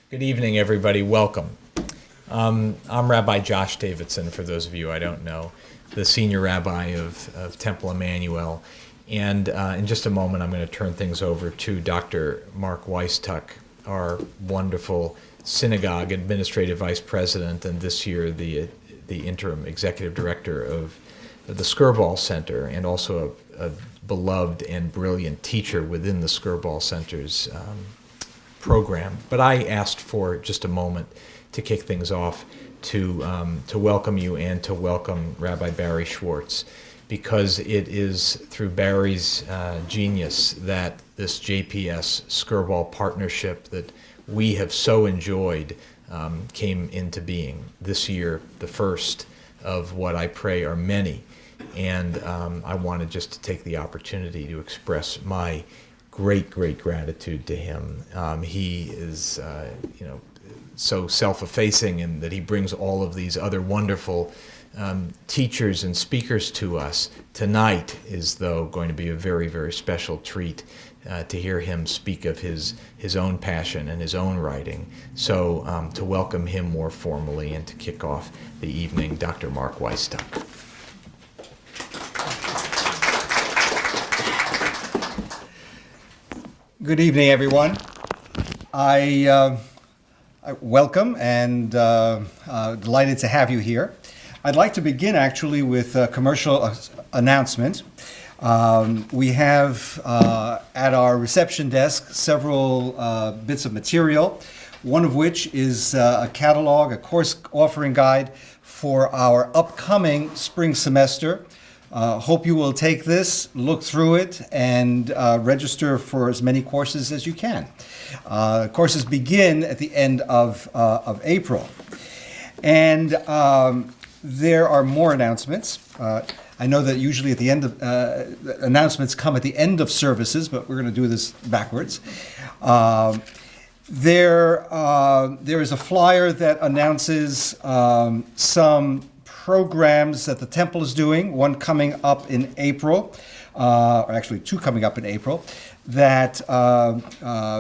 Good evening, everybody. Welcome. I'm Rabbi Josh Davidson, for those of you I don't know, the senior rabbi of Temple Emanu-El. And in just a moment, I'm going to turn things over to Dr. Mark Weisstuck, our wonderful synagogue administrative vice president, and this year the interim executive director of the Skirball Center, and also a beloved and brilliant teacher within the Skirball Center's program. But I asked for just a moment to kick things off to welcome you and to welcome Rabbi Barry Schwartz, because it is through Barry's genius that this JPS Skirball partnership that we have so enjoyed came into being. This year, the first of what I pray are many. And I wanted just to take the opportunity to express my great gratitude to him. He is, so self-effacing in that he brings all of these other wonderful teachers and speakers to us. Tonight is, though, going to be a very special treat to hear him speak of his own passion and his own writing. So to welcome him more formally and to kick off the evening, Dr. Mark Weisstuck. Good evening, everyone. I welcome and delighted to have you here. I'd like to begin actually with a commercial announcement. We have at our reception desk several bits of material, one of which is a catalog, a course offering guide for our upcoming spring semester. Hope you will take this, look through it, and register for as many courses as you can. Courses begin at the end of April. And there are more announcements. I know that usually at the end of announcements come at the end of services, but we're going to do this backwards. There is a flyer that announces some programs that the temple is doing, one coming up in April, or actually two coming up in April, that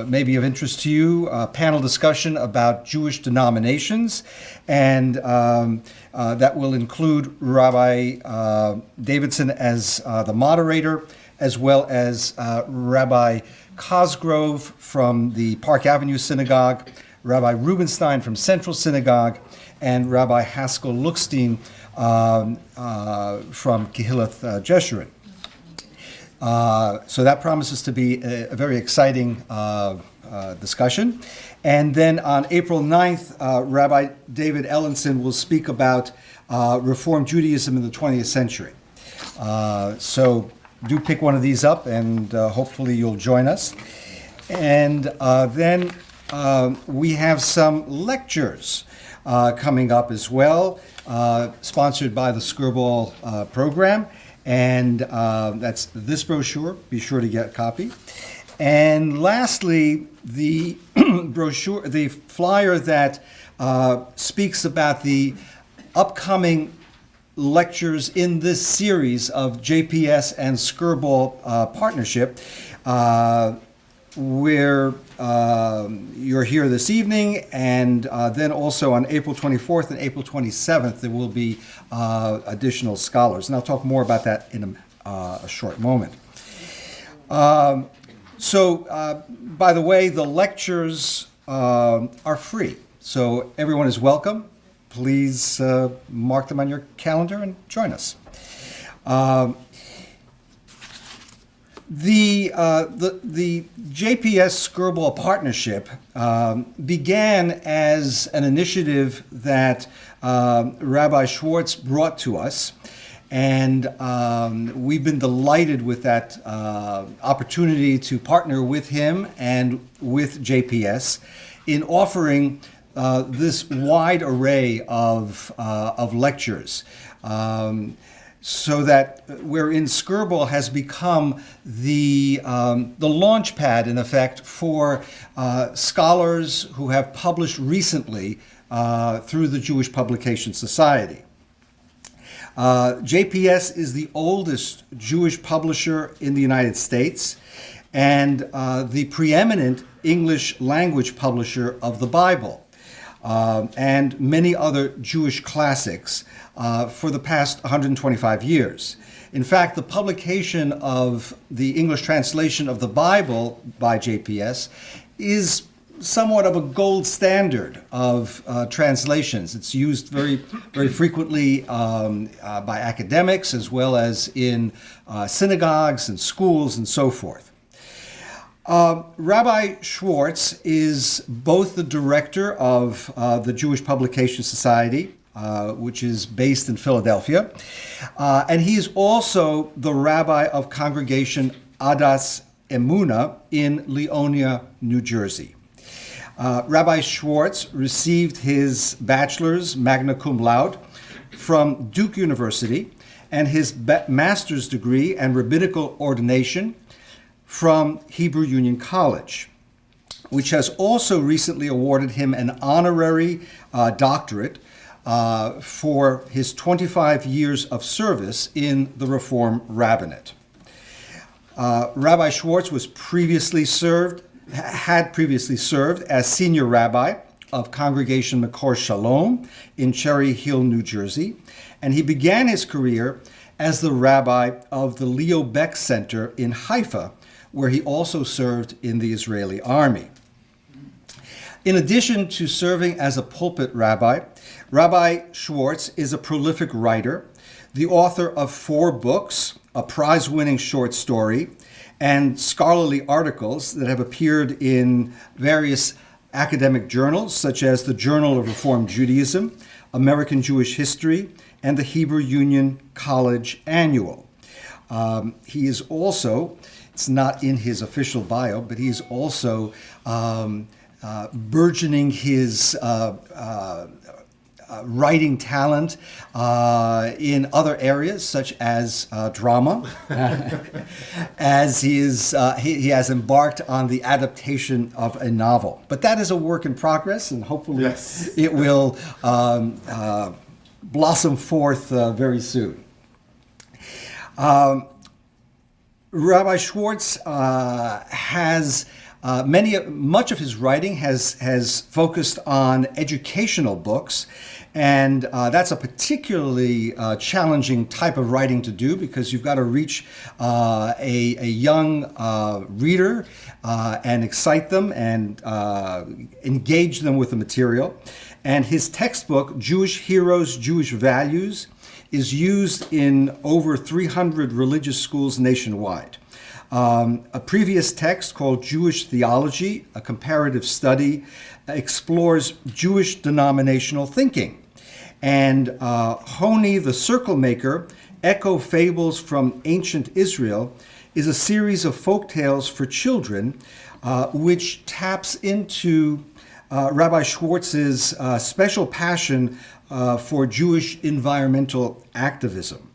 may be of interest to you. A panel discussion about Jewish denominations, and that will include Rabbi Davidson as the moderator, as well as Rabbi Cosgrove from the Park Avenue Synagogue, Rabbi Rubenstein from Central Synagogue, and Rabbi Haskell Lookstein from Kehilloth Jeshurun. So that promises to be a very exciting discussion. And then on April 9th, Rabbi David Ellenson will speak about Reform Judaism in the 20th century. So do pick one of these up, and hopefully you'll join us. And then we have some lectures coming up as well, sponsored by the Skirball program. And that's this brochure. Be sure to get a copy. And lastly, the brochure, the flyer that speaks about the upcoming lectures in this series of JPS and Skirball partnership, where you're here this evening, and then also on April 24th and April 27th, there will be additional scholars. And I'll talk more about that in a short moment. So, by the way, the lectures are free, so everyone is welcome. Please mark them on your calendar and join us. The JPS Skirball partnership began as an initiative that Rabbi Schwartz brought to us, and we've been delighted with that opportunity to partner with him and with JPS in offering this wide array of lectures. So that wherein Skirball has become the launch pad, in effect, for scholars who have published recently through the Jewish Publication Society. JPS is the oldest Jewish publisher in the United States, and the preeminent English language publisher of the Bible, and many other Jewish classics for the past 125 years. In fact, the publication of the English translation of the Bible by JPS is somewhat of a gold standard of translations. It's used very, very frequently by academics as well as in synagogues and schools and so forth. Rabbi Schwartz is both the director of the Jewish Publication Society, which is based in Philadelphia, and he is also the rabbi of Congregation Adas Emuna in Leonia, New Jersey. Rabbi Schwartz received his bachelor's magna cum laude from Duke University and his master's degree and rabbinical ordination from Hebrew Union College, which has also recently awarded him an honorary doctorate for his 25 years of service in the Reform Rabbinate. Rabbi Schwartz had previously served as senior rabbi of Congregation Makor Shalom in Cherry Hill, New Jersey, and he began his career as the rabbi of the Leo Beck Center in Haifa, where he also served in the Israeli army. In addition to serving as a pulpit rabbi, Rabbi Schwartz is a prolific writer, the author of 4 books, a prize-winning short story, and scholarly articles that have appeared in various academic journals, such as the Journal of Reform Judaism, American Jewish History, and the Hebrew Union College Annual. He is also, it's not in his official bio, but he's also burgeoning his writing talent in other areas, such as drama, as he has embarked on the adaptation of a novel. But that is a work in progress, and hopefully it will blossom forth very soon. Rabbi Schwartz has much of his writing has focused on educational books, and that's a particularly challenging type of writing to do, because you've got to reach a young reader and excite them and engage them with the material. And his textbook, Jewish Heroes, Jewish Values, is used in over 300 religious schools nationwide. A previous text called Jewish Theology, a comparative study, explores Jewish denominational thinking. And Honi the Circle Maker, Echo Fables from Ancient Israel, is a series of folk tales for children, which taps into Rabbi Schwartz's special passion for Jewish environmental activism.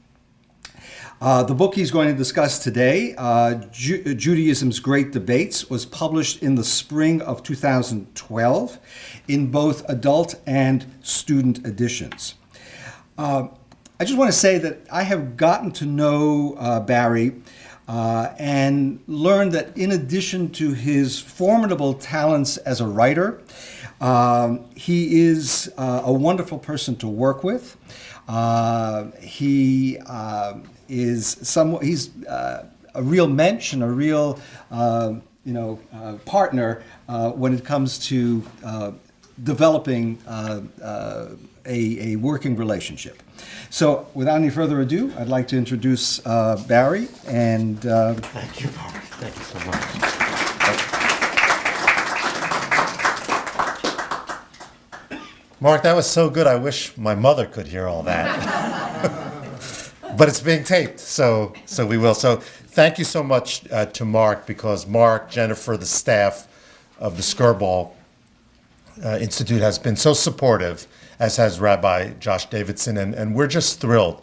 The book he's going to discuss today, Judaism's Great Debates, was published in the spring of 2012 in both adult and student editions. I just want to say that I have gotten to know Barry and learned that in addition to his formidable talents as a writer, he is a wonderful person to work with. He's a real mensch and a real partner when it comes to developing a working relationship. So without any further ado, I'd like to introduce Barry. And thank you, Mark. Thank you so much. Mark, that was so good. I wish my mother could hear all that. But it's being taped, so we will. So thank you so much to Mark, because Mark, Jennifer, the staff of the Skirball Institute has been so supportive, as has Rabbi Josh Davidson, and we're just thrilled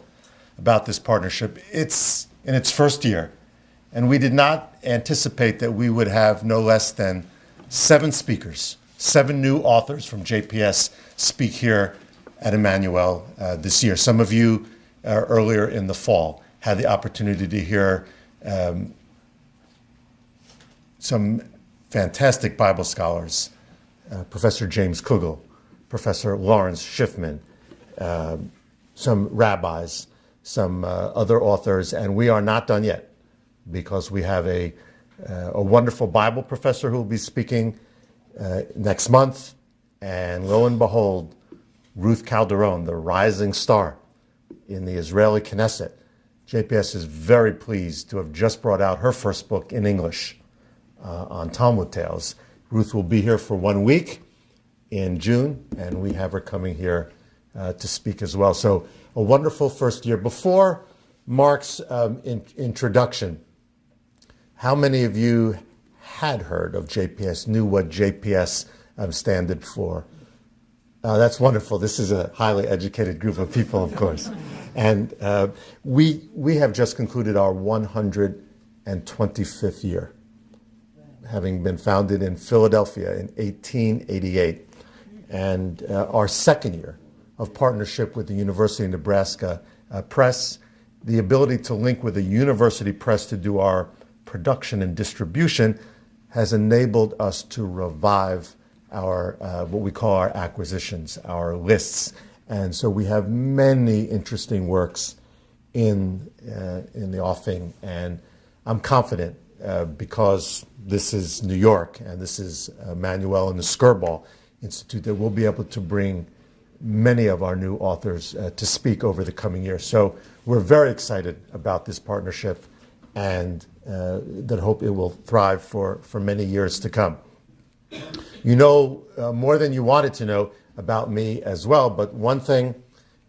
about this partnership. It's in its first year, and we did not anticipate that we would have no less than 7 speakers, 7 new authors from JPS speak here at Emanu-El this year. Some of you earlier in the fall had the opportunity to hear some fantastic Bible scholars, Professor James Kugel, Professor Lawrence Schiffman, some rabbis, some other authors, and we are not done yet because we have a wonderful Bible professor who will be speaking next month, and lo and behold, Ruth Calderon, the rising star in the Israeli Knesset. JPS is very pleased to have just brought out her first book in English on Talmud Tales. Ruth will be here for 1 week in June, and we have her coming here to speak as well. So a wonderful first year. Before Mark's introduction, how many of you had heard of JPS, knew what JPS stood for? That's wonderful. This is a highly educated group of people, of course. And we have just concluded our 125th year, having been founded in Philadelphia in 1888. And our second year of partnership with the University of Nebraska Press, the ability to link with a university press to do our production and distribution has enabled us to revive our what we call our acquisitions, our lists. And so we have many interesting works in the offing, and I'm confident because this is New York and this is Emanu-El and the Skirball Institute that we'll be able to bring many of our new authors to speak over the coming years. So we're very excited about this partnership and that hope it will thrive for many years to come. You know more than you wanted to know about me as well, but one thing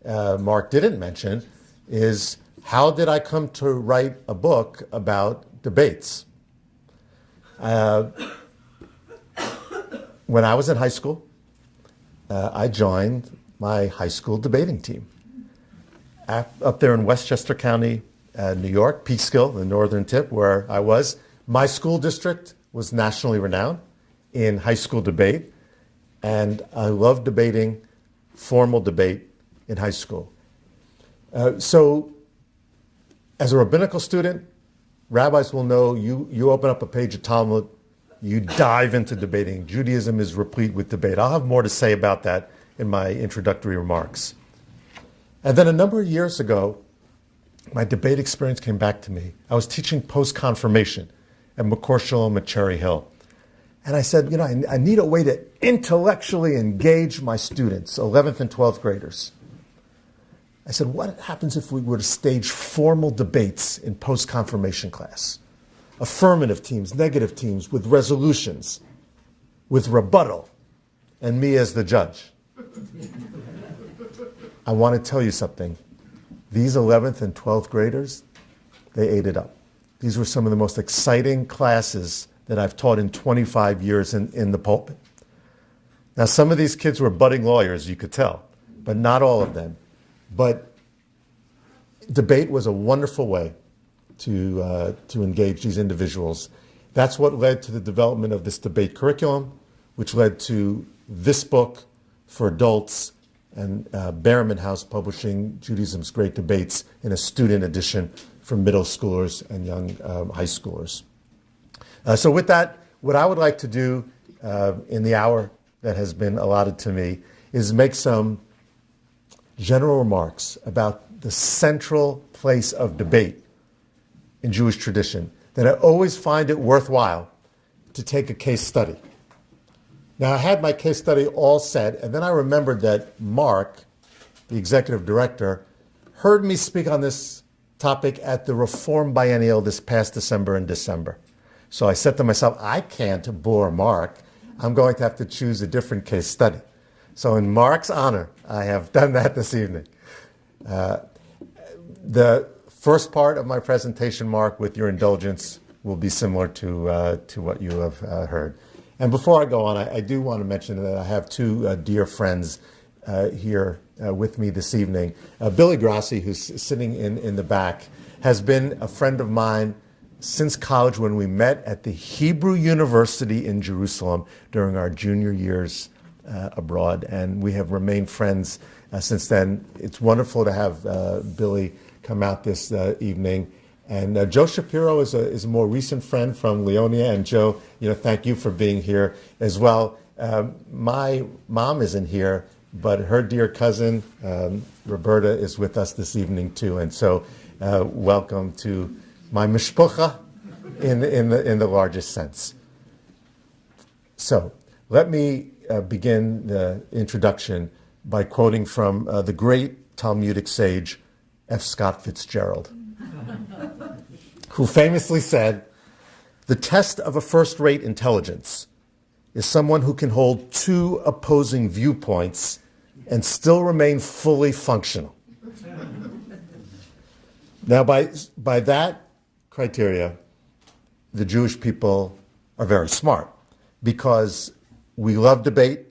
Mark didn't mention is how did I come to write a book about debates? When I was in high school, I joined my high school debating team. Up there in Westchester County, New York, Peekskill, the northern tip where I was, my school district was nationally renowned in high school debate, and I loved debating, formal debate in high school. So as a rabbinical student, rabbis will know you open up a page of Talmud, you dive into debating. Judaism is replete with debate. I'll have more to say about that in my introductory remarks. And then a number of years ago, my debate experience came back to me. I was teaching post-confirmation at McCourt Shalom at Cherry Hill. And I said, I need a way to intellectually engage my students, 11th and 12th graders. I said, what happens if we were to stage formal debates in post-confirmation class? Affirmative teams, negative teams, with resolutions, with rebuttal, and me as the judge. I want to tell you something. These 11th and 12th graders, they ate it up. These were some of the most exciting classes that I've taught in 25 years in the pulpit. Now, some of these kids were budding lawyers, you could tell, but not all of them. But debate was a wonderful way to engage these individuals. That's what led to the development of this debate curriculum, which led to this book for adults, and Berriman House publishing Judaism's Great Debates in a student edition for middle schoolers and young high schoolers. So with that, what I would like to do in the hour that has been allotted to me is make some general remarks about the central place of debate in Jewish tradition, that I always find it worthwhile to take a case study. Now, I had my case study all set, and then I remembered that Mark, the executive director, heard me speak on this topic at the Reform Biennial this past December and December. So I said to myself, I can't bore Mark. I'm going to have to choose a different case study. So in Mark's honor, I have done that this evening. The first part of my presentation, Mark, with your indulgence, will be similar to what you have heard. And before I go on, I do want to mention that I have two dear friends here with me this evening. Billy Grassi, who's sitting in the back, has been a friend of mine since college when we met at the Hebrew University in Jerusalem during our junior years abroad. And we have remained friends since then. It's wonderful to have Billy come out this evening. And Joe Shapiro is a more recent friend from Leonia. And Joe, thank you for being here as well. My mom isn't here, but her dear cousin, Roberta, is with us this evening too. And so welcome to my mishpucha in the largest sense. So let me begin the introduction by quoting from the great Talmudic sage F. Scott Fitzgerald, who famously said, "The test of a first-rate intelligence is someone who can hold two opposing viewpoints and still remain fully functional." Now, by that criteria, the Jewish people are very smart, because we love debate,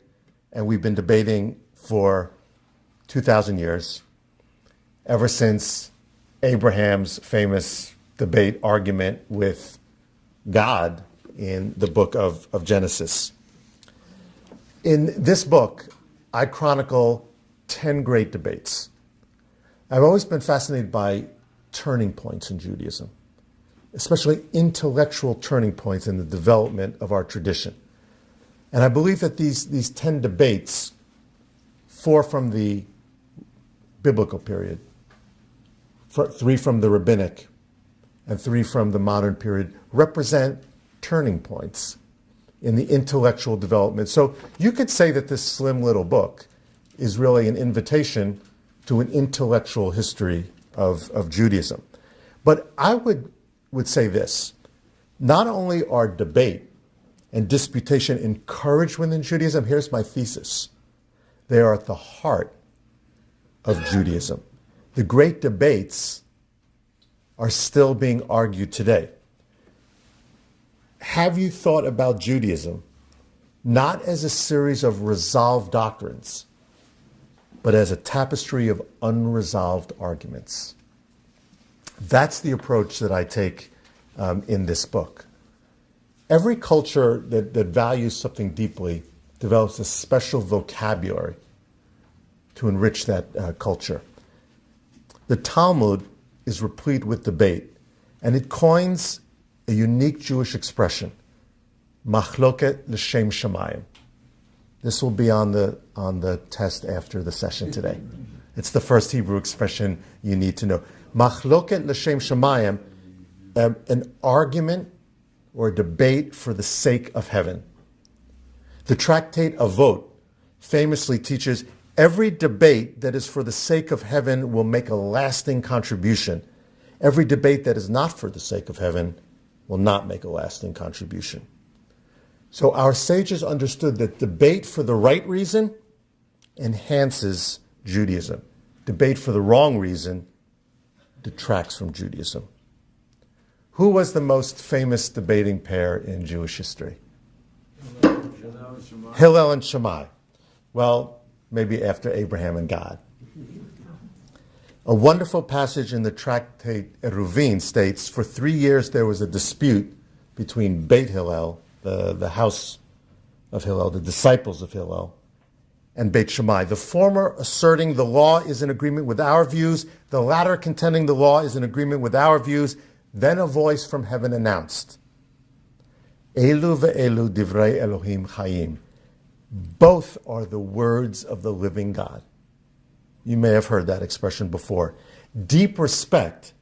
and we've been debating for 2,000 years, ever since Abraham's famous debate argument with God in the book of Genesis. In this book, I chronicle 10 great debates. I've always been fascinated by turning points in Judaism, especially intellectual turning points in the development of our tradition. And I believe that these 10 debates, 4 from the biblical period, 3 from the Rabbinic, and 3 from the modern period, represent turning points in the intellectual development. So you could say that this slim little book is really an invitation to an intellectual history of Judaism. But I would say this: not only are debate and disputation encouraged within Judaism, here's my thesis, they are at the heart of Judaism. The great debates are still being argued today. Have you thought about Judaism not as a series of resolved doctrines, but as a tapestry of unresolved arguments? That's the approach that I take in this book. Every culture that values something deeply develops a special vocabulary to enrich that culture. The Talmud is replete with debate, and it coins a unique Jewish expression, machloket l'shem shamayim. This will be on the test after the session today. It's the first Hebrew expression you need to know. Machloket l'shem shamayim, an argument or a debate for the sake of heaven. The tractate Avot famously teaches every debate that is for the sake of heaven will make a lasting contribution. Every debate that is not for the sake of heaven will not make a lasting contribution. So our sages understood that debate for the right reason enhances Judaism. Debate for the wrong reason detracts from Judaism. Who was the most famous debating pair in Jewish history? Hillel and Shammai. Well, maybe after Abraham and God. A wonderful passage in the tractate Eruvin states, for 3 years there was a dispute between Beit Hillel, the house of Hillel, the disciples of Hillel, and Beit Shammai. The former asserting the law is in agreement with our views, the latter contending the law is in agreement with our views. Then a voice from heaven announced, Elu ve'elu divrei Elohim chayim. Both are the words of the living God. You may have heard that expression before. Deep respect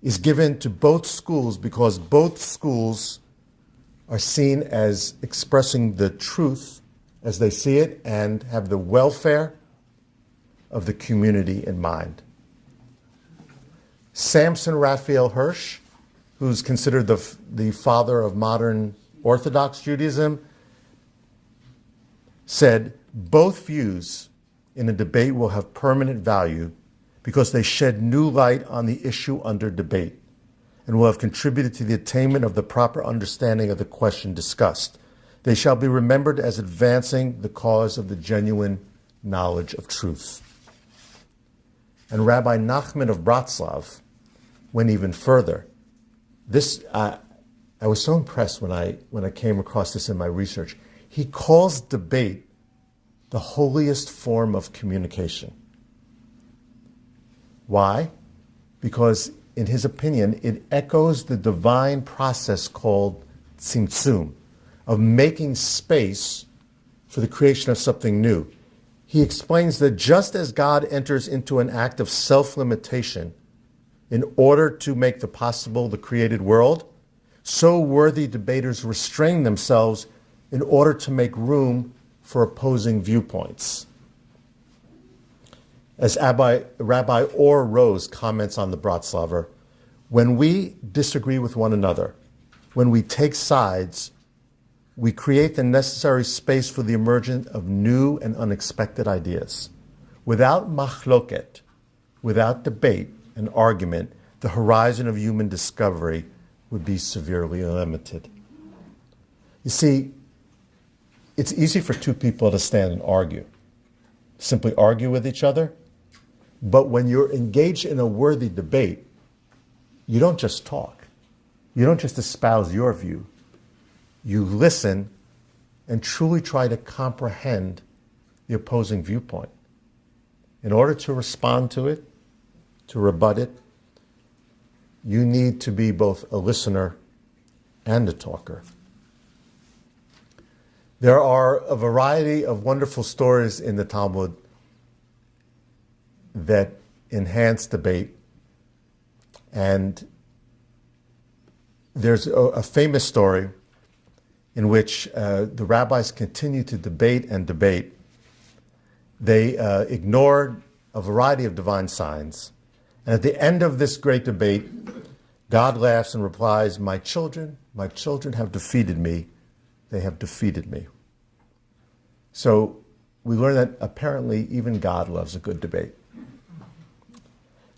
is given to both schools because both schools are seen as expressing the truth as they see it and have the welfare of the community in mind. Samson Raphael Hirsch, who's considered the father of modern Orthodox Judaism, said, both views in a debate will have permanent value because they shed new light on the issue under debate and will have contributed to the attainment of the proper understanding of the question discussed. They shall be remembered as advancing the cause of the genuine knowledge of truth. And Rabbi Nachman of Bratslav went even further. This, I was so impressed when I came across this in my research. He calls debate the holiest form of communication. Why? Because in his opinion, it echoes the divine process called tzimtzum, of making space for the creation of something new. He explains that just as God enters into an act of self-limitation in order to make the possible the created world, so worthy debaters restrain themselves in order to make room for opposing viewpoints. As Rabbi Or Rose comments on the Bratslaver, when we disagree with one another, when we take sides, we create the necessary space for the emergence of new and unexpected ideas. Without machloket, without debate and argument, the horizon of human discovery would be severely limited. You see, it's easy for two people to stand and argue, simply argue with each other. But when you're engaged in a worthy debate, you don't just talk. You don't just espouse your view. You listen and truly try to comprehend the opposing viewpoint. In order to respond to it, to rebut it, you need to be both a listener and a talker. There are a variety of wonderful stories in the Talmud that enhance debate. And there's a famous story in which the rabbis continue to debate and debate. They ignored a variety of divine signs. And at the end of this great debate, God laughs and replies, my children have defeated me. They have defeated me. So we learn that apparently even God loves a good debate.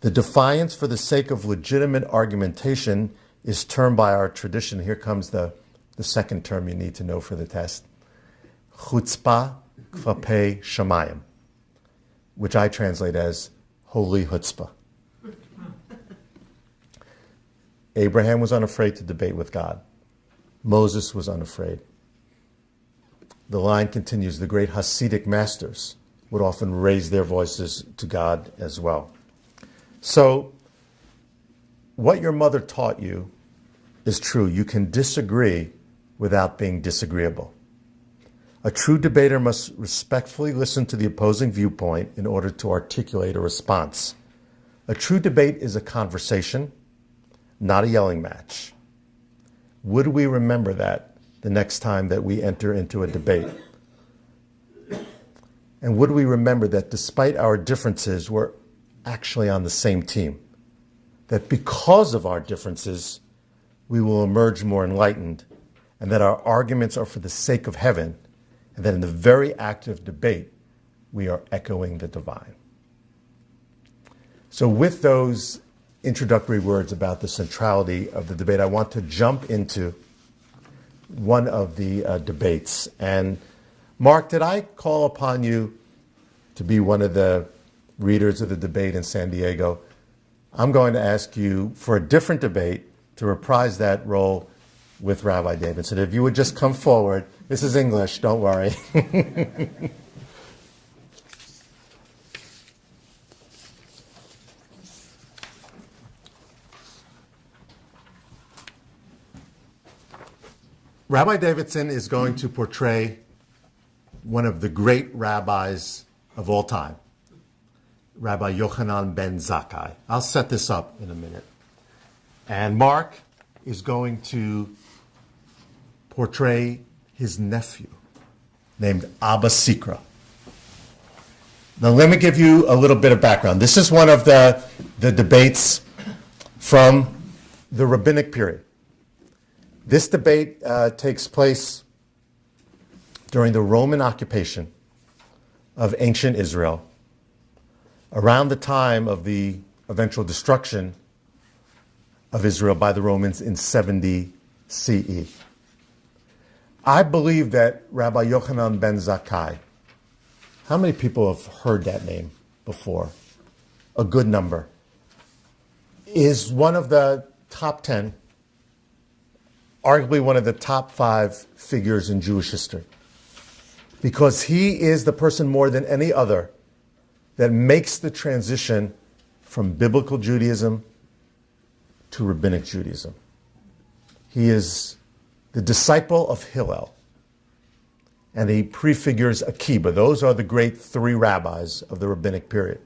The defiance for the sake of legitimate argumentation is termed by our tradition. Here comes the second term you need to know for the test. Chutzpah klapei shamayim, which I translate as holy chutzpah. Abraham was unafraid to debate with God. Moses was unafraid. The line continues. The great Hasidic masters would often raise their voices to God as well. So, what your mother taught you is true. You can disagree without being disagreeable. A true debater must respectfully listen to the opposing viewpoint in order to articulate a response. A true debate is a conversation, not a yelling match. Would we remember that the next time that we enter into a debate? And would we remember that despite our differences, we're actually on the same team? That because of our differences, we will emerge more enlightened, and that our arguments are for the sake of heaven, and that in the very act of debate, we are echoing the divine. So with those introductory words about the centrality of the debate, I want to jump into one of the debates. And Mark, did I call upon you to be one of the readers of the debate in San Diego? I'm going to ask you for a different debate to reprise that role with Rabbi Davidson. If you would just come forward. This is English, don't worry. Rabbi Davidson is going to portray one of the great rabbis of all time, Rabbi Yochanan ben Zakkai. I'll set this up in a minute. And Mark is going to portray his nephew, named Abba Sikra. Now let me give you a little bit of background. This is one of the debates from the Rabbinic period. This debate takes place during the Roman occupation of ancient Israel, around the time of the eventual destruction of Israel by the Romans in 70 CE. I believe that Rabbi Yochanan ben Zakkai, how many people have heard that name before? A good number. Is one of the top 10, arguably one of the top 5 figures in Jewish history. Because he is the person more than any other that makes the transition from biblical Judaism to Rabbinic Judaism. He is the disciple of Hillel, and he prefigures Akiba. Those are the great three rabbis of the Rabbinic period.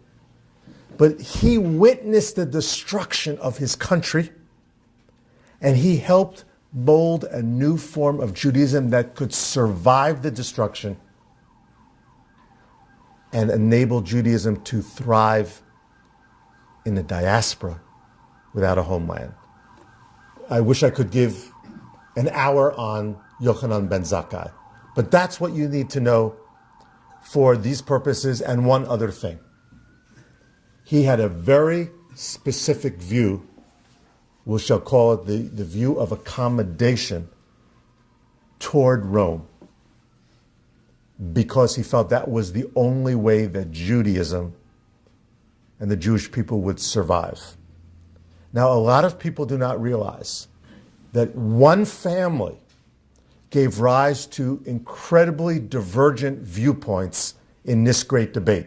But he witnessed the destruction of his country, and he helped mold a new form of Judaism that could survive the destruction and enable Judaism to thrive in the diaspora without a homeland. I wish I could give an hour on Yochanan ben Zakkai, but that's what you need to know for these purposes. And one other thing. He had a very specific view, we shall call it the view of accommodation toward Rome, because he felt that was the only way that Judaism and the Jewish people would survive. Now, a lot of people do not realize that one family gave rise to incredibly divergent viewpoints in this great debate.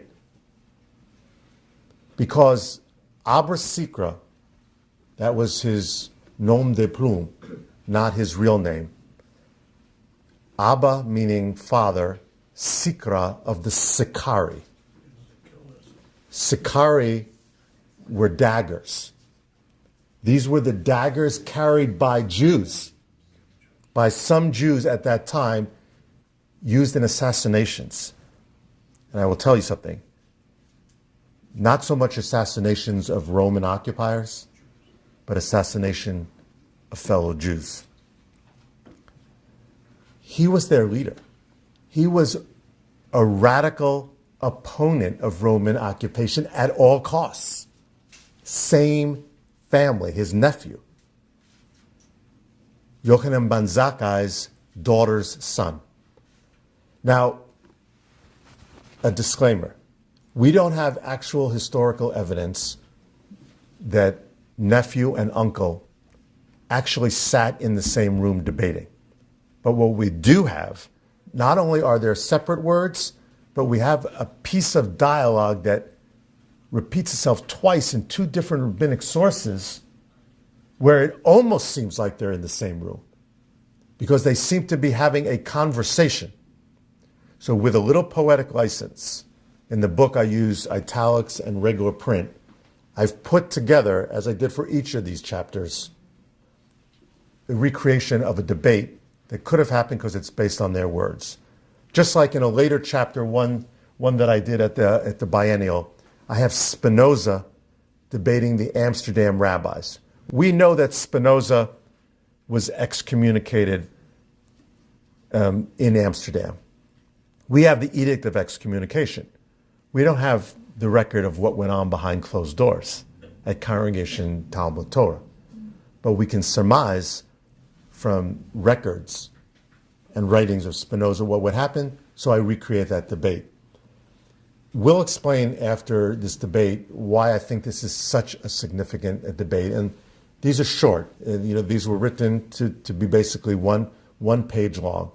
Because Abba Sikra, that was his nom de plume, not his real name. Abba meaning father, Sikra of the Sikari. Sikari were daggers. These were the daggers carried by Jews, by some Jews at that time, used in assassinations. And I will tell you something. Not so much assassinations of Roman occupiers, but assassination of fellow Jews. He was their leader. He was a radical opponent of Roman occupation at all costs. Same family, his nephew. Yochanan ben Zakkai's daughter's son. Now, a disclaimer. We don't have actual historical evidence that nephew and uncle actually sat in the same room debating. But what we do have, not only are there separate words, but we have a piece of dialogue that repeats itself twice in two different rabbinic sources where it almost seems like they're in the same room because they seem to be having a conversation. So with a little poetic license, in the book I use italics and regular print, I've put together, as I did for each of these chapters, a recreation of a debate that could have happened because it's based on their words. Just like in a later chapter, one that I did at the biennial, I have Spinoza debating the Amsterdam rabbis. We know that Spinoza was excommunicated in Amsterdam. We have the Edict of Excommunication. We don't have the record of what went on behind closed doors at Congregation Talmud Torah. But we can surmise from records and writings of Spinoza what would happen, so I recreate that debate. We'll explain after this debate why I think this is such a significant debate. And these are short. These were written to be basically one page long.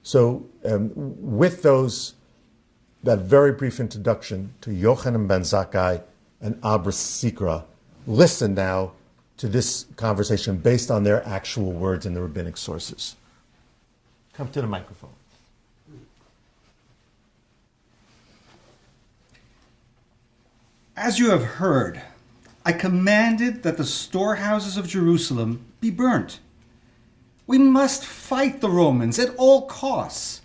So with that very brief introduction to Yochanan ben Zakkai and Abba Sikra, listen now to this conversation based on their actual words in the rabbinic sources. Come to the microphone. As you have heard, I commanded that the storehouses of Jerusalem be burnt. We must fight the Romans at all costs.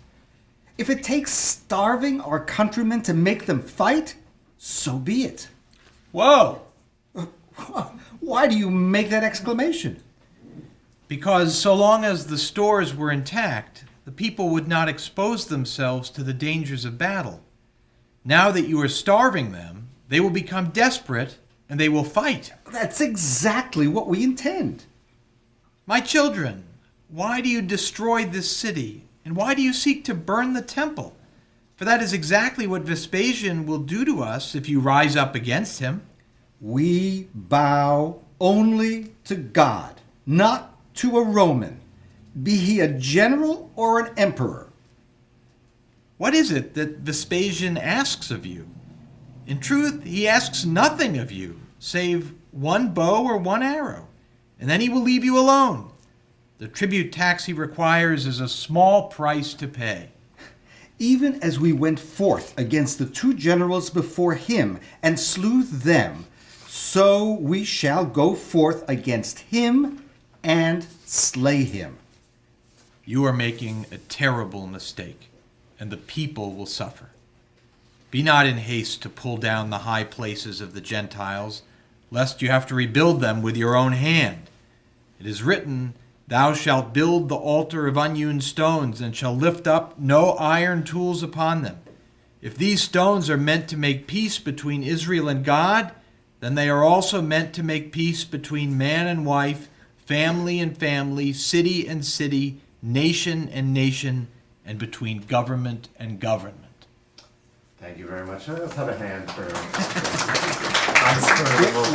If it takes starving our countrymen to make them fight, so be it. Whoa! Why do you make that exclamation? Because so long as the stores were intact, the people would not expose themselves to the dangers of battle. Now that you are starving them, they will become desperate and they will fight. That's exactly what we intend. My children, why do you destroy this city? And why do you seek to burn the temple? For that is exactly what Vespasian will do to us if you rise up against him. We bow only to God, not to a Roman, be he a general or an emperor. What is it that Vespasian asks of you? In truth, he asks nothing of you, save one bow or one arrow. and then he will leave you alone. The tribute tax he requires is a small price to pay. Even as we went forth against the two generals before him and slew them, so we shall go forth against him and slay him. You are making a terrible mistake, and the people will suffer. Be not in haste to pull down the high places of the Gentiles, lest you have to rebuild them with your own hand. It is written, Thou shalt build the altar of unhewn stones, and shall lift up no iron tools upon them. If these stones are meant to make peace between Israel and God, then they are also meant to make peace between man and wife, family and family, city and city, nation and nation, and between government and government. Thank you very much. Let's have a hand for.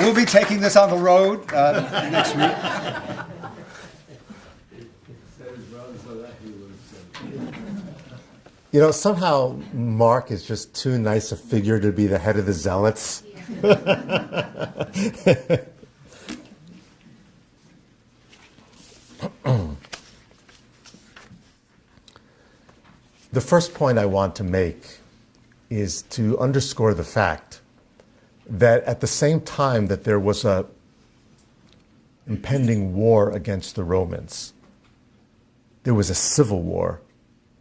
We'll be taking this on the road next week. You know, somehow Mark is just too nice a figure to be the head of the Zealots. The first point I want to make is to underscore the fact that at the same time that there was a impending war against the Romans, there was a civil war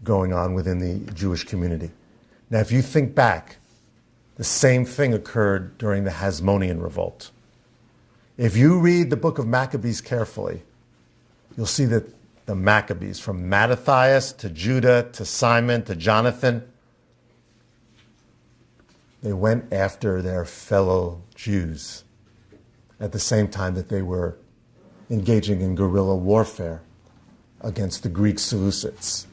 going on within the Jewish community. Now, if you think back, the same thing occurred during the Hasmonean revolt. If you read the book of Maccabees carefully, you'll see that the Maccabees, from Mattathias to Judah to Simon to Jonathan, they went after their fellow Jews at the same time that they were engaging in guerrilla warfare against the Greek Seleucids.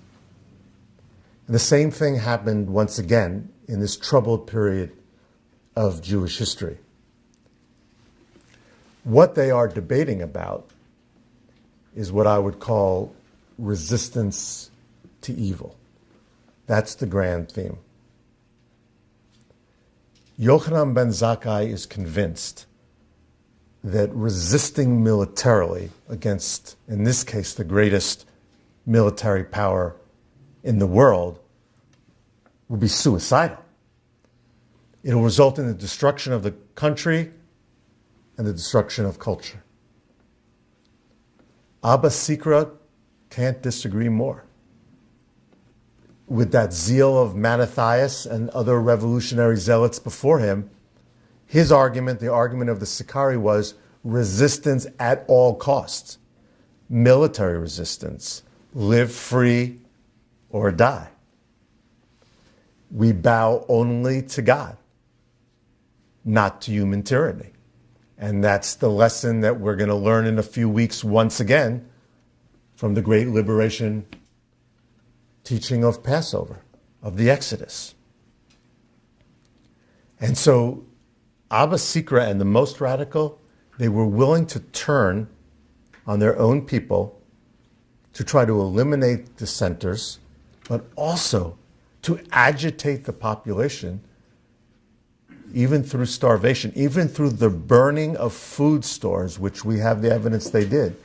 The same thing happened once again in this troubled period of Jewish history. What they are debating about is what I would call resistance to evil. That's the grand theme. Yochanan ben Zakkai is convinced that resisting militarily against, in this case, the greatest military power in the world will be suicidal. It will result in the destruction of the country and the destruction of culture. Abba Sikra can't disagree more. With that zeal of Mattathias and other revolutionary zealots before him, his argument, the argument of the Sicarii, was resistance at all costs. Military resistance. Live free or die. We bow only to God, not to human tyranny. And that's the lesson that we're going to learn in a few weeks once again from the great liberation teaching of Passover, of the Exodus. And so Abba Sikra and the most radical, they were willing to turn on their own people to try to eliminate dissenters, but also to agitate the population, even through starvation, even through the burning of food stores, which we have the evidence they did,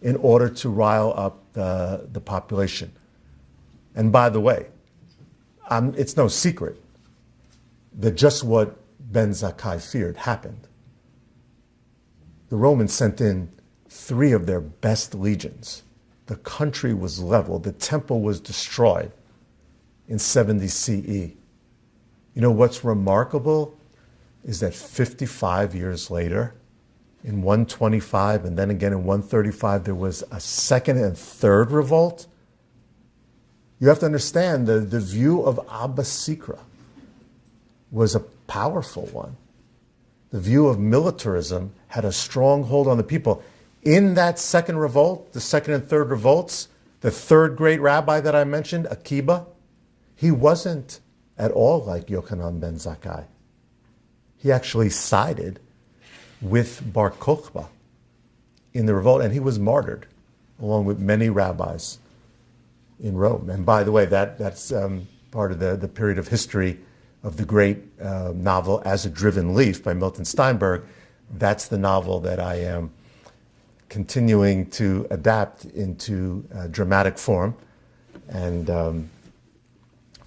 in order to rile up the population. And by the way, it's no secret that just what Ben Zakkai feared happened. The Romans sent in 3 of their best legions. The country was leveled. The temple was destroyed in 70 CE. You know what's remarkable is that 55 years later, in 125 and then again in 135, there was a second and third revolt. You have to understand the view of Abba Sikra was a powerful one. The view of militarism had a strong hold on the people. In that second revolt, the second and third revolts, the third great rabbi that I mentioned, Akiba, he wasn't at all like Yochanan ben Zakkai. He actually sided with Bar Kokhba in the revolt, and he was martyred, along with many rabbis in Rome. And by the way, that's part of the period of history of the great novel As a Driven Leaf by Milton Steinberg. That's the novel that I am continuing to adapt into dramatic form. And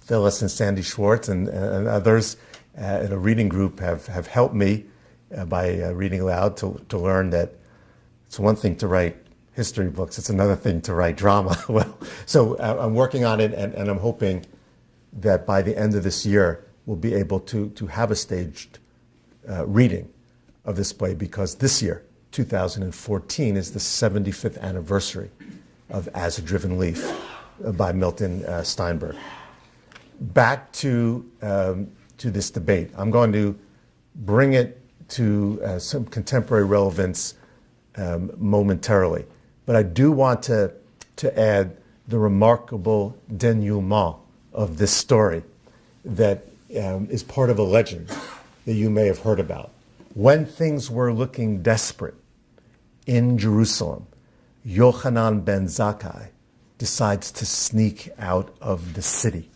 Phyllis and Sandy Schwartz and others in a reading group have helped me by reading aloud to learn that it's one thing to write history books, it's another thing to write drama. Well, so I'm working on it, and I'm hoping that by the end of this year, we'll be able to have a staged reading of this play, because this year, 2014, is the 75th anniversary of As a Driven Leaf by Milton Steinberg. Back to this debate. I'm going to bring it to some contemporary relevance momentarily. But I do want to add the remarkable denouement of this story that is part of a legend that you may have heard about. When things were looking desperate in Jerusalem, Yochanan ben Zakkai decides to sneak out of the city.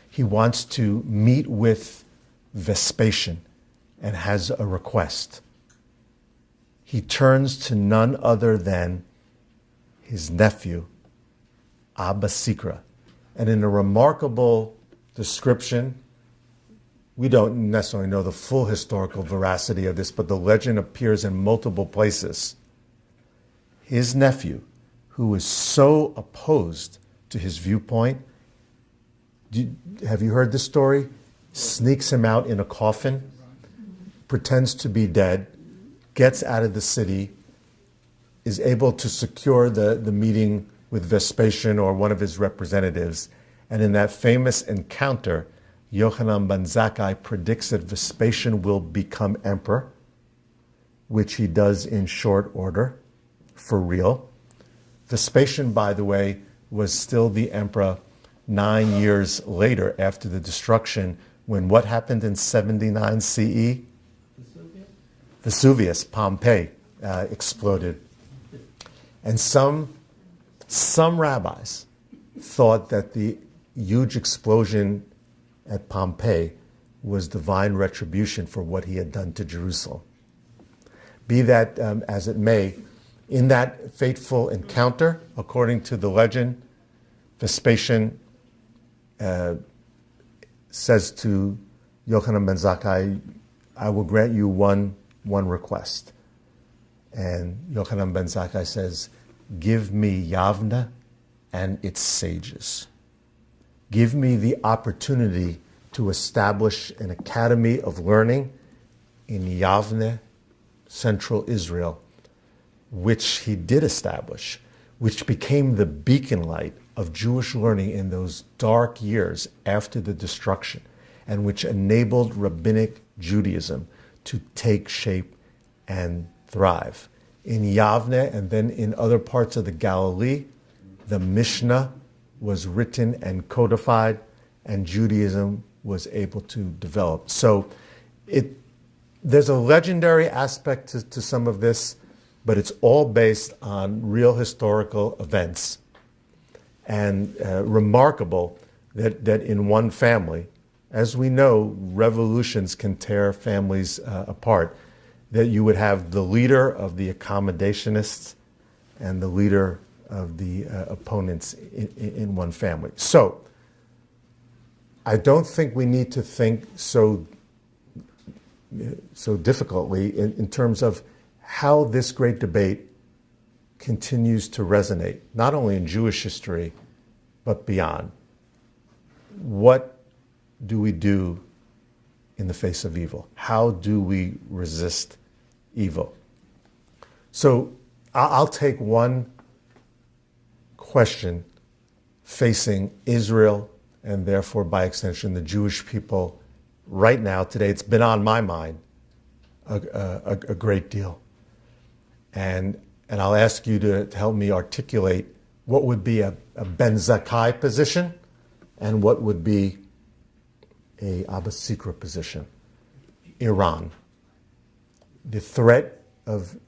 He wants to meet with Vespasian and has a request. He turns to none other than his nephew, Abba Sikra. And in a remarkable description, we don't necessarily know the full historical veracity of this, but the legend appears in multiple places. His nephew, who was so opposed to his viewpoint, have you heard this story? Sneaks him out in a coffin, pretends to be dead, gets out of the city, is able to secure the meeting with Vespasian or one of his representatives. And in that famous encounter, Yochanan ben Zakkai predicts that Vespasian will become emperor, which he does in short order, for real. Vespasian, by the way, was still the emperor 9 years later after the destruction, when what happened in 79 CE? Vesuvius, Pompeii, exploded. And some rabbis thought that the huge explosion at Pompeii was divine retribution for what he had done to Jerusalem. Be that as it may, in that fateful encounter, according to the legend, Vespasian says to Yochanan ben Zakkai, I will grant you one request. And Yochanan ben Zakkai says, give me Yavne and its sages. Give me the opportunity to establish an academy of learning in Yavne, central Israel, which he did establish, which became the beacon light of Jewish learning in those dark years after the destruction, and which enabled Rabbinic Judaism to take shape and thrive. In Yavne and then in other parts of the Galilee, the Mishnah was written and codified, and Judaism was able to develop. So there's a legendary aspect to some of this, but it's all based on real historical events. And remarkable that in one family, as we know, revolutions can tear families apart, that you would have the leader of the accommodationists and the leader of the opponents in one family. So I don't think we need to think so difficultly in terms of how this great debate continues to resonate, not only in Jewish history, but beyond. What do we do in the face of evil? How do we resist evil? So I'll take one question facing Israel, and therefore by extension the Jewish people right now, today. It's been on my mind a great deal. And I'll ask you to help me articulate what would be a Ben Zakkai position and what would be a Abba Sikra position. Iran. The threat of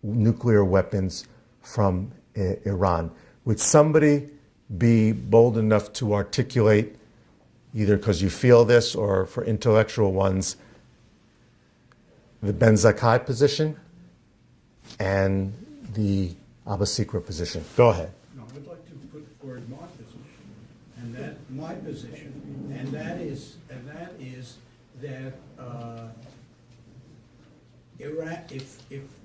nuclear weapons from Iran. Would somebody be bold enough to articulate, either because you feel this or for intellectual ones, the Ben Zakkai position and the Abba Sikra position. Go ahead. No, I'd like to put forward my position, and my position, and that is that Iran. If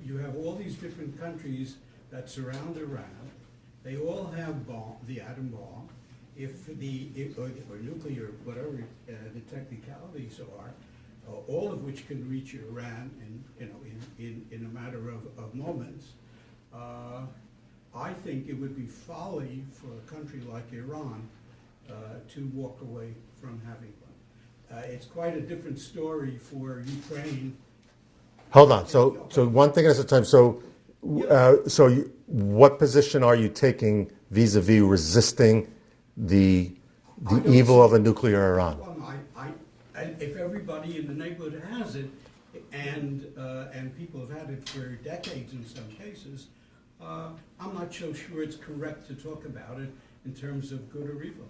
you have all these different countries that surround Iran, they all have the atom bomb. Or nuclear, whatever the technicalities are, all of which can reach Iran in a matter of moments. I think it would be folly for a country like Iran to walk away from having one. It's quite a different story for Ukraine. Hold on. So one thing at a time. What position are you taking vis-a-vis resisting the evil of a nuclear Iran? Well, and if everybody in the neighborhood has it, and people have had it for decades in some cases, I'm not so sure it's correct to talk about it in terms of good or evil.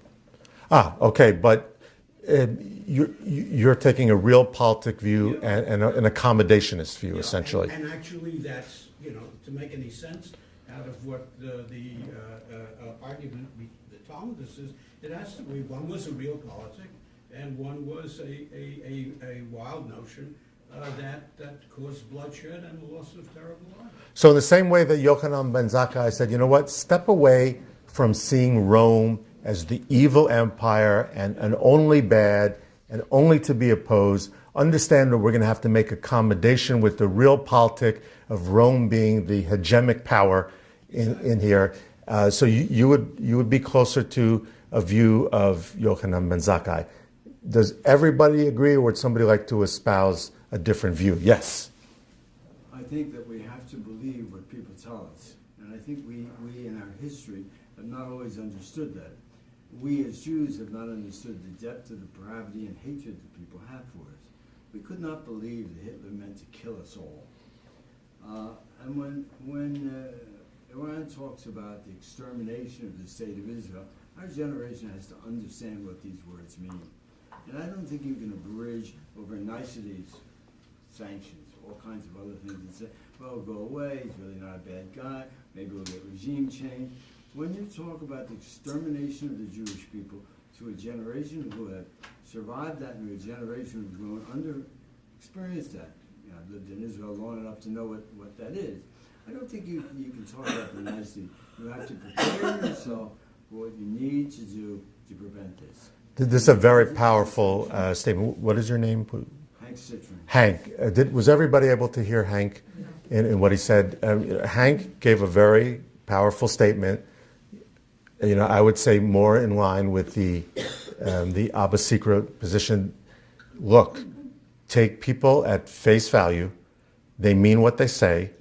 Okay, but you're taking a realpolitik view and an accommodationist view, essentially. And actually, that's, to make any sense out of what the argument the Talmudists is, it has to be one was a realpolitik and one was a wild notion that caused bloodshed and the loss of terrible lives. So in the same way that Yochanan ben Zakkai said, you know what, step away from seeing Rome as the evil empire and only bad and only to be opposed. Understand that we're going to have to make accommodation with the realpolitik of Rome being the hegemonic power in here. So you would be closer to a view of Yochanan ben Zakkai. Does everybody agree, or would somebody like to espouse a different view? Yes. I think that we have to believe what people tell us. And I think we in our history have not always understood that. We as Jews have not understood the depth of the pravity and hatred that people have for us. We could not believe that Hitler meant to kill us all. And when Iran talks about the extermination of the state of Israel, our generation has to understand what these words mean. And I don't think you can abridge over niceties, sanctions, all kinds of other things, and say, well, go away, he's really not a bad guy, maybe we'll get regime change. When you talk about the extermination of the Jewish people to a generation who have survived that and a generation who've grown under, experienced that. I've lived in Israel long enough to know what that is. I don't think you can talk about the nicety. You have to prepare yourself for what you need to do to prevent this. This is a very powerful statement. What is your name? Hank Citron. Hank. Was everybody able to hear Hank in what he said? Hank gave a very powerful statement. I would say more in line with the Abba Sikra position. Look, take people at face value. They mean what they say.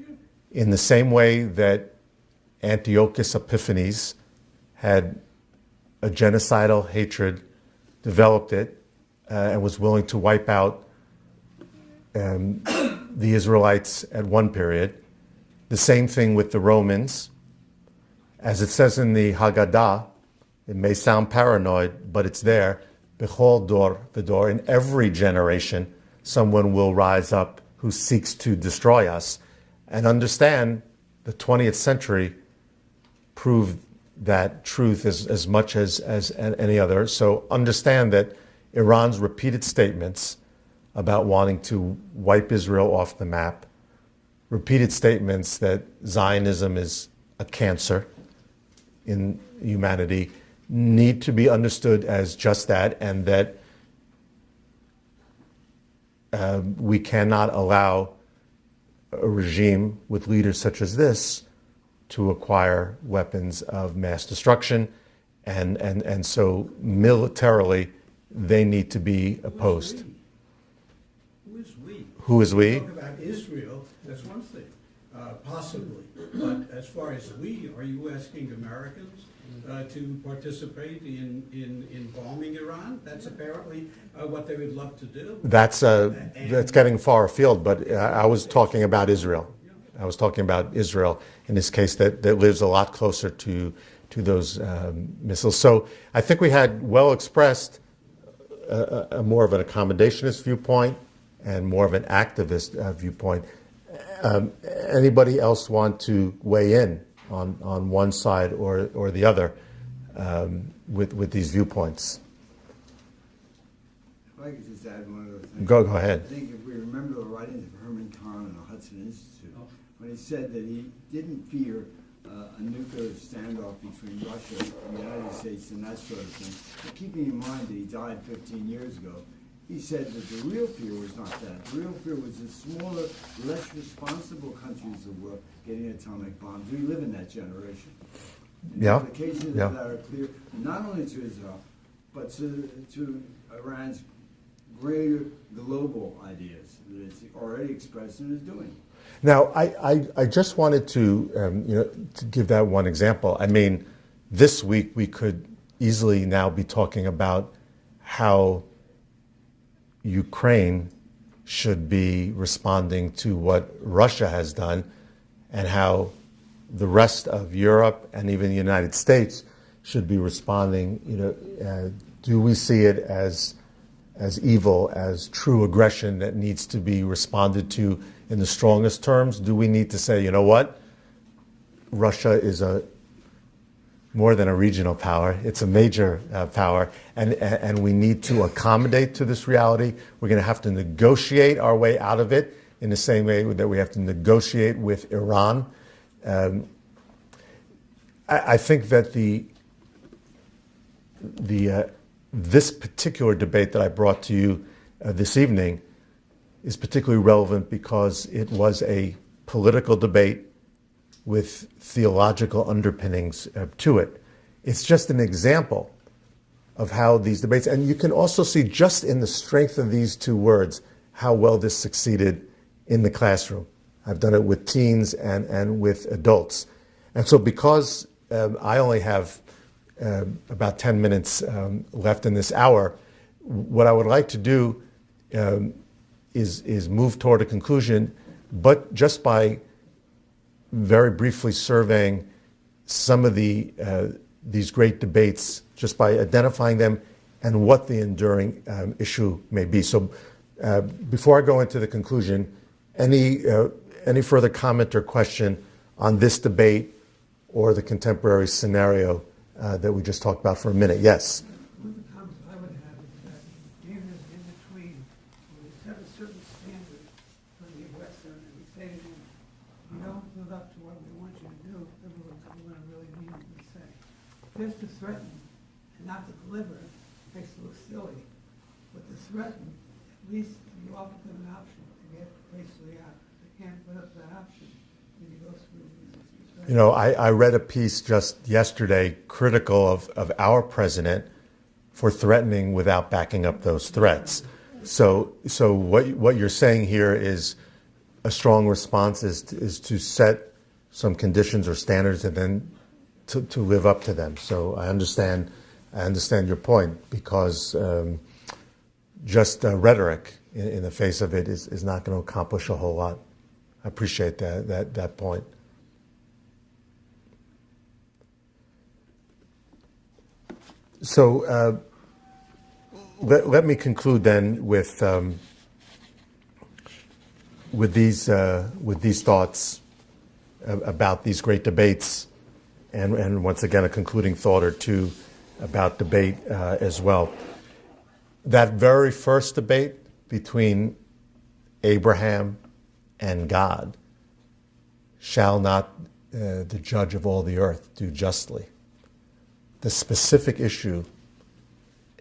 In the same way that Antiochus Epiphanes had a genocidal hatred, developed it, and was willing to wipe out the Israelites at one period. The same thing with the Romans. As it says in the Haggadah, it may sound paranoid, but it's there. Bechol dor v'dor, in every generation, someone will rise up who seeks to destroy us. And understand, the 20th century proved that truth as much as any other. So understand that Iran's repeated statements about wanting to wipe Israel off the map, repeated statements that Zionism is a cancer in humanity, need to be understood as just that, and that we cannot allow a regime with leaders such as this to acquire weapons of mass destruction, and so militarily they need to be opposed. Who is we? Who is we? Talk about Israel, that's one thing, possibly. But as far as we, are you asking Americans to participate in bombing Iran? That's apparently what they would love to do. That's getting far afield, but I was talking about Israel. I was talking about Israel in this case that lives a lot closer to those missiles. So I think we had well expressed a more of an accommodationist viewpoint and more of an activist viewpoint. Anybody else want to weigh in on one side or the other with these viewpoints? If I could just add one other thing. Go ahead. I think if we remember the writings of Herman Kahn in the Hudson Institute, when he said that he didn't fear a nuclear standoff between Russia and the United States and that sort of thing, but keeping in mind that he died 15 years ago, he said that the real fear was not that. The real fear was the smaller, less responsible countries of the world getting atomic bombs. We live in that generation. And Yeah. the implications of that are clear, not only to Israel, but to Iran's greater global ideas that it's already expressed and is doing. Now, I just wanted to to give that one example. I mean, this week we could easily now be talking about how Ukraine should be responding to what Russia has done, and how the rest of Europe and even the United States should be responding. Do we see it as evil, as true aggression that needs to be responded to in the strongest terms? Do we need to say, you know what, Russia is more than a regional power, it's a major power, and we need to accommodate to this reality. We're going to have to negotiate our way out of it in the same way that we have to negotiate with Iran. I think that this particular debate that I brought to you this evening is particularly relevant because it was a political debate with theological underpinnings to it. It's just an example of how these debates, and you can also see just in the strength of these two words, how well this succeeded in the classroom. I've done it with teens and with adults. And so because I only have about 10 minutes left in this hour, what I would like to do is move toward a conclusion, but just by very briefly surveying some of these great debates, just by identifying them and what the enduring issue may be. So before I go into the conclusion, any further comment or question on this debate or the contemporary scenario that we just talked about for a minute? Yes? One of the comments I would have is that even in between, when we set a certain standard for the Western and we say to them, you don't live up to what we want you to do, then we're going to really mean what we say. Just to threaten and not to deliver makes it look silly. But to threaten, at least you offer them an option to get gracefully out. If they can't put up that option, then you go through these. You know, I read a piece just yesterday critical of our president for threatening without backing up those threats. So what you're saying here is a strong response is to set some conditions or standards and then to live up to them. So I understand your point, because just rhetoric in the face of it is not going to accomplish a whole lot. I appreciate that point. So let me conclude then with these thoughts about these great debates, and once again a concluding thought or two about debate as well. That very first debate between Abraham and God, shall not the judge of all the earth do justly? The specific issue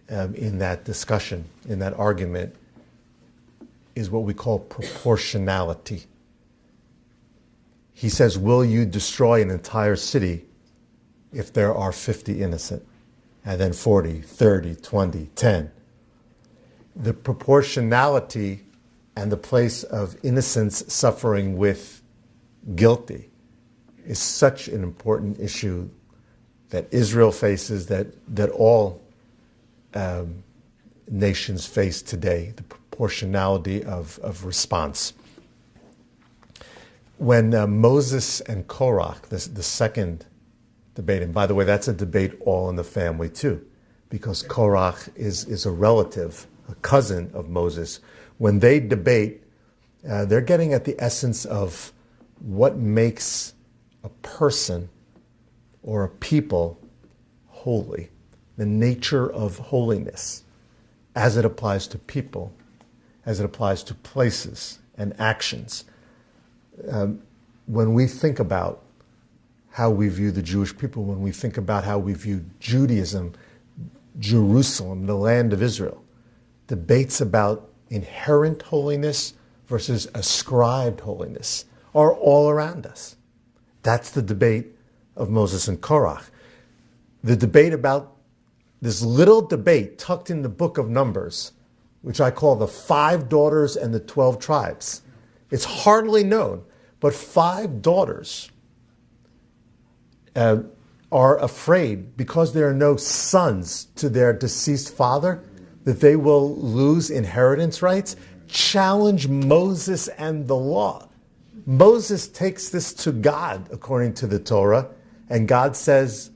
in that discussion, in that argument, is what we call proportionality. He says, will you destroy an entire city if there are 50 innocent? And then 40, 30, 20, 10. The proportionality and the place of innocence suffering with guilty is such an important issue that Israel faces, that all nations face today, the proportionality of response. When Moses and Korach, the second debate, and by the way, that's a debate all in the family too, because Korach is a relative, a cousin of Moses. When they debate They're getting at the essence of what makes a person or a people holy, the nature of holiness as it applies to people, as it applies to places and actions. When we think about how we view the Jewish people, when we think about how we view Judaism, Jerusalem, the land of Israel, debates about inherent holiness versus ascribed holiness are all around us. That's the debate of Moses and Korach. The debate about this little debate tucked in the book of Numbers, which I call the 5 daughters and the 12 tribes. It's hardly known, but 5 daughters are afraid, because there are no sons to their deceased father, that they will lose inheritance rights, challenge Moses and the law. Moses takes this to God, according to the Torah, and God says,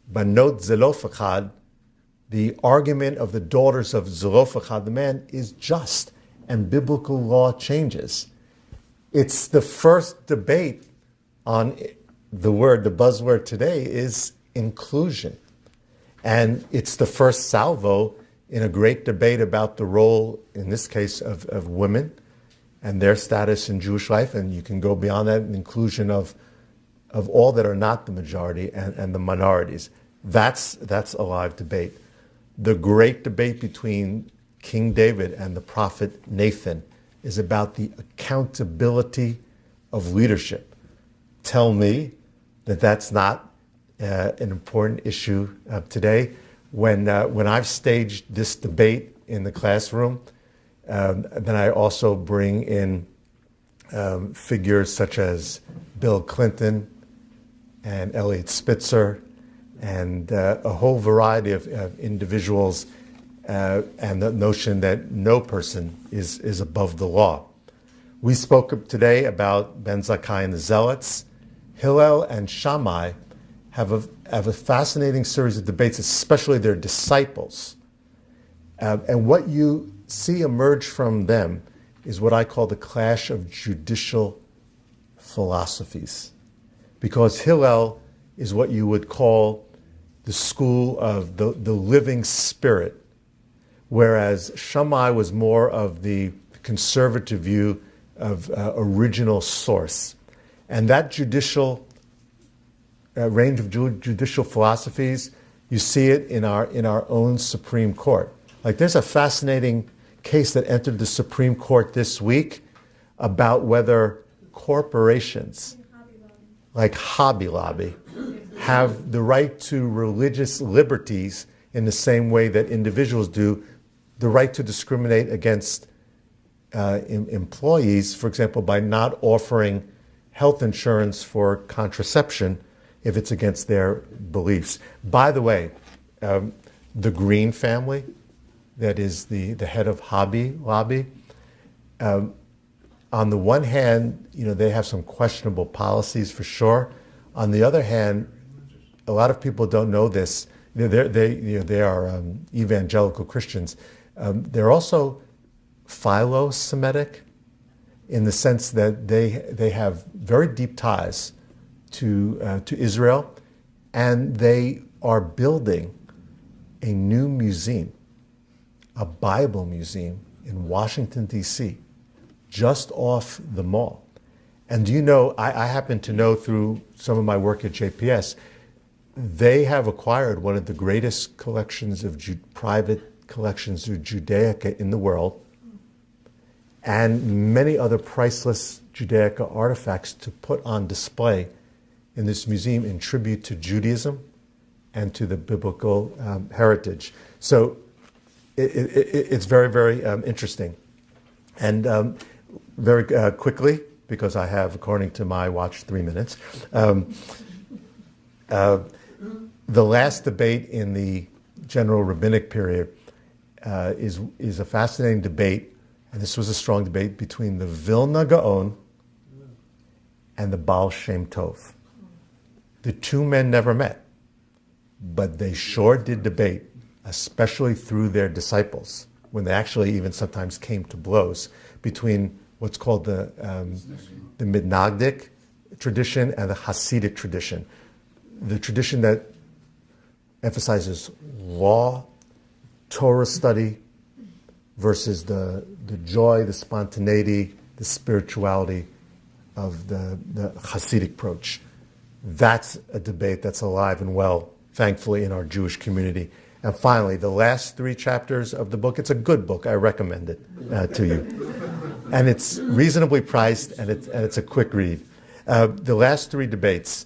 Banot Zelofachad, the argument of the daughters of Zelofachad, the man, is just, and biblical law changes. It's the first debate on the buzzword today is inclusion. And it's the first salvo in a great debate about the role, in this case, of women and their status in Jewish life. And you can go beyond that, inclusion of all that are not the majority and the minorities. That's a live debate. The great debate between King David and the prophet Nathan is about the accountability of leadership. Tell me that that's not an important issue today. When I've staged this debate in the classroom, then I also bring in figures such as Bill Clinton and Elliot Spitzer and a whole variety of individuals, and the notion that no person is above the law. We spoke today about Ben Zakkai and the Zealots. Hillel and Shammai have a fascinating series of debates, especially their disciples. And what you see emerge from them is what I call the clash of judicial philosophies. Because Hillel is what you would call the school of the living spirit, whereas Shammai was more of the conservative view of original source. And that judicial range of judicial philosophies, you see it in our own Supreme Court. Like, there's a fascinating case that entered the Supreme Court this week about whether corporations, like Hobby Lobby, have the right to religious liberties in the same way that individuals do, the right to discriminate against employees, for example, by not offering health insurance for contraception if it's against their beliefs. By the way, the Green family, that is the head of Hobby Lobby, on the one hand, they have some questionable policies for sure. On the other hand, a lot of people don't know this. They are evangelical Christians. They're also philo-Semitic, in the sense that they have very deep ties to Israel, and they are building a new museum, a Bible museum in Washington, D.C., just off the mall. And do you know, I happen to know through some of my work at JPS, they have acquired one of the greatest collections of private collections of Judaica in the world, and many other priceless Judaica artifacts to put on display in this museum in tribute to Judaism and to the biblical heritage. So it's very, very interesting. And very quickly, because I have, according to my watch, 3 minutes, the last debate in the general rabbinic period is a fascinating debate, and this was a strong debate between the Vilna Gaon and the Baal Shem Tov. The two men never met, but they sure did debate, especially through their disciples, when they actually even sometimes came to blows between what's called the Mitnagdic tradition and the Hasidic tradition. The tradition that emphasizes law, Torah study, versus the joy, the spontaneity, the spirituality of the Hasidic approach. That's a debate that's alive and well, thankfully, in our Jewish community. And finally, the last 3 chapters of the book, it's a good book. I recommend it to you. And it's reasonably priced, and it's a quick read. The last 3 debates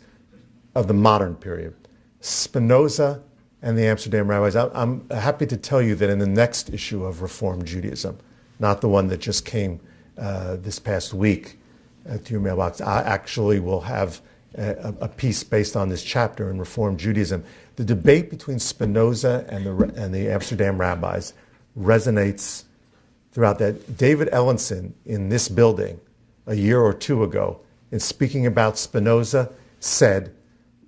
of the modern period, Spinoza and the Amsterdam rabbis. I'm happy to tell you that in the next issue of Reform Judaism, not the one that just came this past week to your mailbox, I actually will have a piece based on this chapter in Reform Judaism. The debate between Spinoza and the Amsterdam rabbis resonates throughout that. David Ellenson in this building a year or 2 ago, in speaking about Spinoza, said,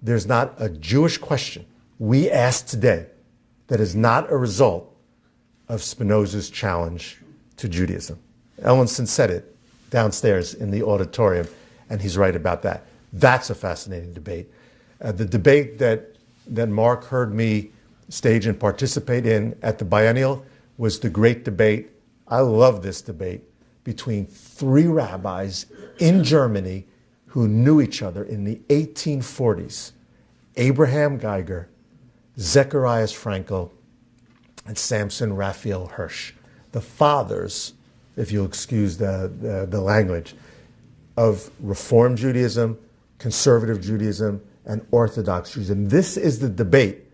there's not a Jewish question we ask today that is not a result of Spinoza's challenge to Judaism. Ellenson said it downstairs in the auditorium, and he's right about that. That's a fascinating debate. The debate that Mark heard me stage and participate in at the biennial was the great debate. I love this debate between 3 rabbis in Germany who knew each other in the 1840s. Abraham Geiger, Zecharias Frankel, and Samson Raphael Hirsch. The fathers, if you'll excuse the language, of Reform Judaism, Conservative Judaism, and Orthodox Judaism. This is the debate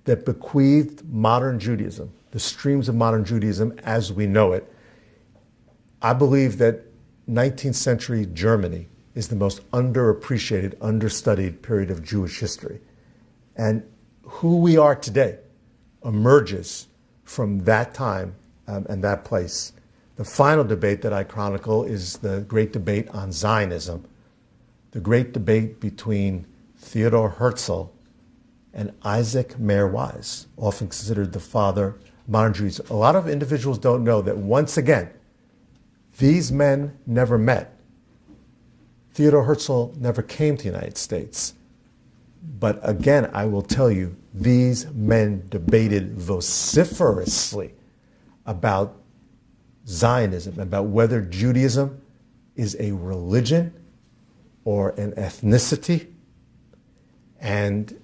that bequeathed modern Judaism, the streams of modern Judaism as we know it. I believe that 19th century Germany is the most underappreciated, understudied period of Jewish history. And who we are today emerges from that time and that place. The final debate that I chronicle is the great debate on Zionism, the great debate between Theodor Herzl and Isaac Mayer Wise, often considered the father of modern Judaism. A lot of individuals don't know that once again, these men never met. Theodor Herzl never came to the United States. But again, I will tell you, these men debated vociferously about Zionism, about whether Judaism is a religion or an ethnicity. And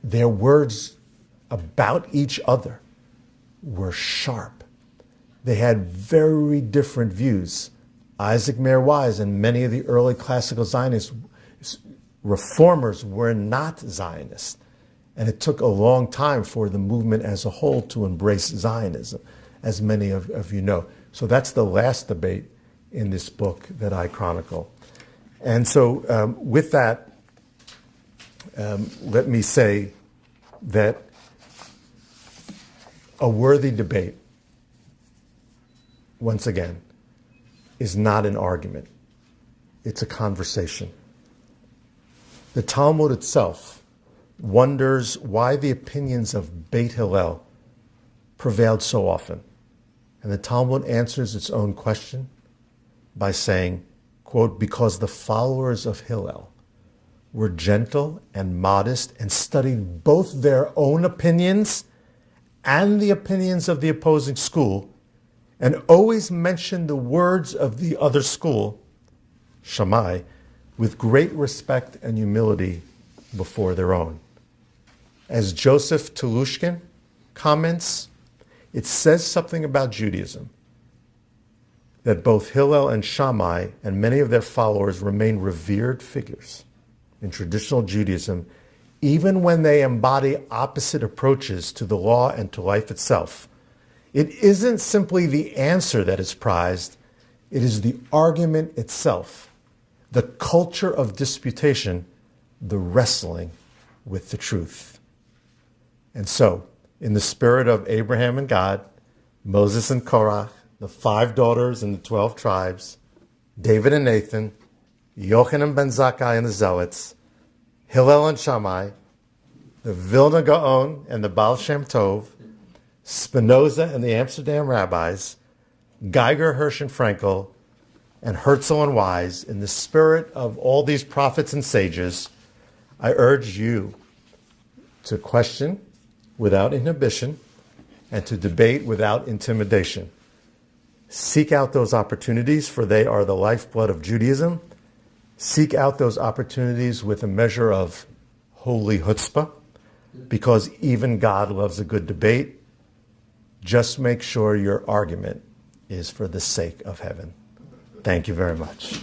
their words about each other were sharp. They had very different views. Isaac Mayer Wise and many of the early classical Zionists, reformers, were not Zionists. And it took a long time for the movement as a whole to embrace Zionism, as many of you know. So that's the last debate in this book that I chronicle. And so with that, let me say that a worthy debate, once again, is not an argument. It's a conversation. The Talmud itself wonders why the opinions of Beit Hillel prevailed so often. And the Talmud answers its own question by saying, quote, because the followers of Hillel were gentle and modest and studied both their own opinions and the opinions of the opposing school, and always mentioned the words of the other school, Shammai, with great respect and humility before their own. As Joseph Telushkin comments, it says something about Judaism that both Hillel and Shammai and many of their followers remain revered figures in traditional Judaism, even when they embody opposite approaches to the law and to life itself. It isn't simply the answer that is prized, it is the argument itself, the culture of disputation, the wrestling with the truth. And so, in the spirit of Abraham and God, Moses and Korach, the 5 daughters and the 12 tribes, David and Nathan, Yochanan ben Zakkai and the Zealots, Hillel and Shammai, the Vilna Gaon and the Baal Shem Tov, Spinoza and the Amsterdam rabbis, Geiger, Hirsch, and Frankel, and Herzl and Wise, in the spirit of all these prophets and sages, I urge you to question without inhibition and to debate without intimidation. Seek out those opportunities, for they are the lifeblood of Judaism. Seek out those opportunities with a measure of holy chutzpah, because even God loves a good debate. Just make sure your argument is for the sake of heaven. Thank you very much.